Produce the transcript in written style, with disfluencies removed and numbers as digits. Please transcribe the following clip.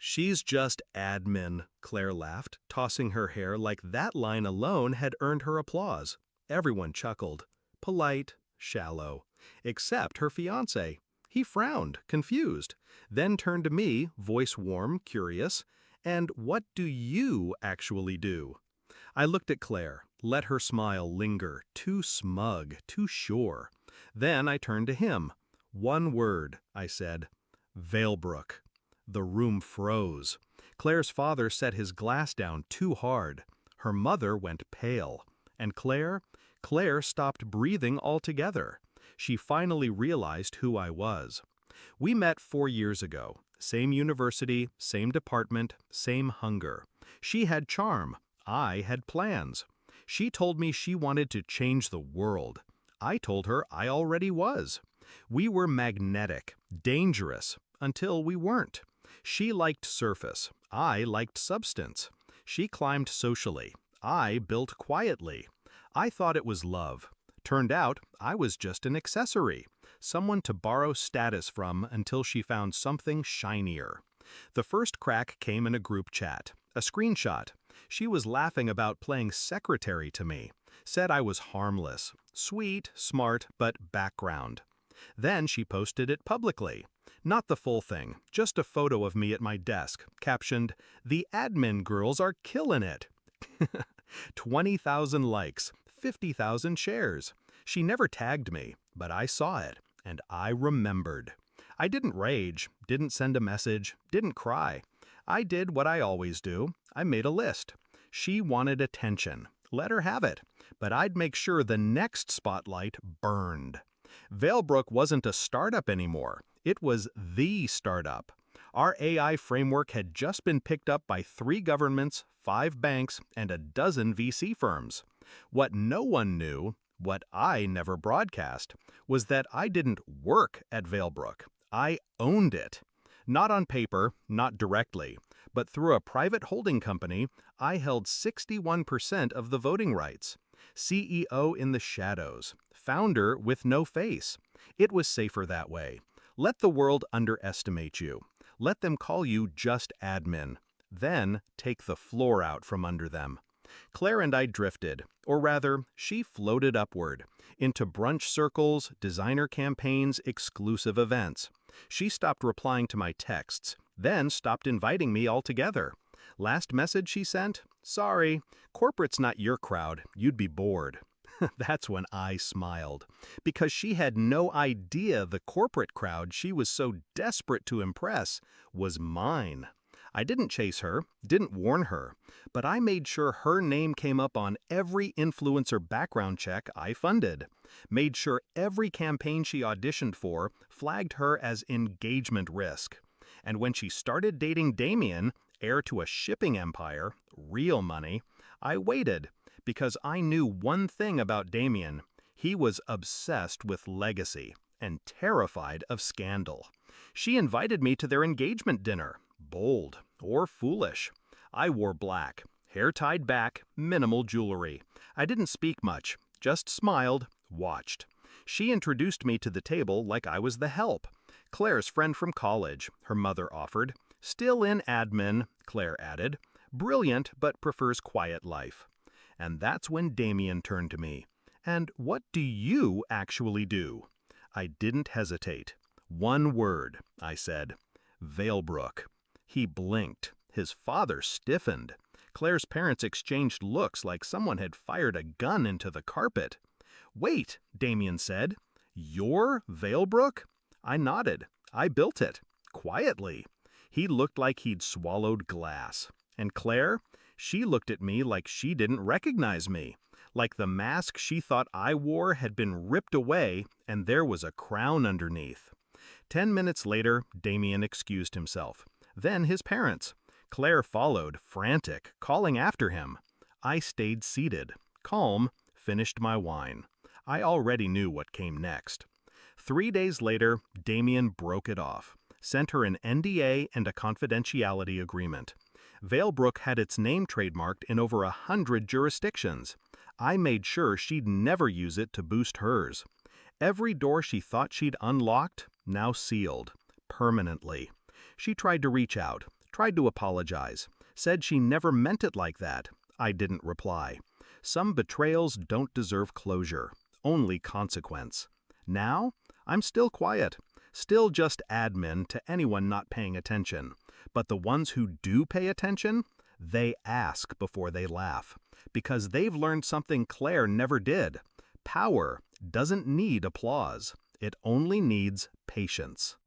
She's just admin, Claire laughed, tossing her hair like that line alone had earned her applause. Everyone chuckled. Polite, shallow. Except her fiancé. He frowned, confused, then turned to me, voice warm, curious. And what do you actually do? I looked at Claire, let her smile linger, too smug, too sure. Then I turned to him. One word, I said. Valebrook. The room froze. Claire's father set his glass down too hard. Her mother went pale. And Claire stopped breathing altogether. She finally realized who I was. We met 4 years ago. Same university, same department, same hunger. She had charm. I had plans. She told me she wanted to change the world. I told her I already was. We were magnetic, dangerous, until we weren't. She liked surface. I liked substance. She climbed socially. I built quietly. I thought it was love. Turned out I was just an accessory, someone to borrow status from until she found something shinier. The first crack came in a group chat, a screenshot. She was laughing about playing secretary to me, said I was harmless, sweet, smart, but background. Then she posted it publicly. Not the full thing, just a photo of me at my desk, captioned, "The admin girls are killing it." 20,000 likes, 50,000 shares. She never tagged me, but I saw it, and I remembered. I didn't rage, didn't send a message, didn't cry. I did what I always do. I made a list. She wanted attention. Let her have it. But I'd make sure the next spotlight burned. Valebrook wasn't a startup anymore. It was the startup. Our AI framework had just been picked up by 3 governments, 5 banks, and a dozen VC firms. What no one knew, what I never broadcast, was that I didn't work at Valebrook. I owned it. Not on paper, not directly, but through a private holding company, I held 61% of the voting rights. CEO in the shadows, founder with no face. It was safer that way. Let the world underestimate you. Let them call you just admin. Then take the floor out from under them. Claire and I drifted, or rather, she floated upward, into brunch circles, designer campaigns, exclusive events. She stopped replying to my texts, then stopped inviting me altogether. Last message she sent? Sorry, corporate's not your crowd, you'd be bored. That's when I smiled, because she had no idea the corporate crowd she was so desperate to impress was mine. I didn't chase her, didn't warn her, but I made sure her name came up on every influencer background check I funded. Made sure every campaign she auditioned for flagged her as engagement risk. And when she started dating Damien, heir to a shipping empire, real money, I waited, because I knew one thing about Damien. He was obsessed with legacy and terrified of scandal. She invited me to their engagement dinner. Bold or foolish. I wore black, hair tied back, minimal jewelry. I didn't speak much, just smiled, watched. She introduced me to the table like I was the help. Claire's friend from college, her mother offered. Still in admin, Claire added. Brilliant, but prefers quiet life. And that's when Damien turned to me. And what do you actually do? I didn't hesitate. One word, I said. Valebrook. He blinked. His father stiffened. Claire's parents exchanged looks like someone had fired a gun into the carpet. Wait, Damien said. You're Valebrook? I nodded. I built it. Quietly. He looked like he'd swallowed glass. And Claire? She looked at me like she didn't recognize me. Like the mask she thought I wore had been ripped away and there was a crown underneath. 10 minutes later, Damien excused himself. Then his parents. Claire followed, frantic, calling after him. I stayed seated, calm, finished my wine. I already knew what came next. 3 days later, Damien broke it off, sent her an NDA and a confidentiality agreement. Valebrook had its name trademarked in over 100 jurisdictions. I made sure she'd never use it to boost hers. Every door she thought she'd unlocked, now sealed, permanently. She tried to reach out, Tried to apologize. Said she never meant it like that. I didn't reply. Some betrayals don't deserve closure, only consequence. Now, I'm still quiet. Still just admin to anyone not paying attention. But the ones who do pay attention, they ask before they laugh. Because they've learned something Claire never did. Power doesn't need applause. It only needs patience.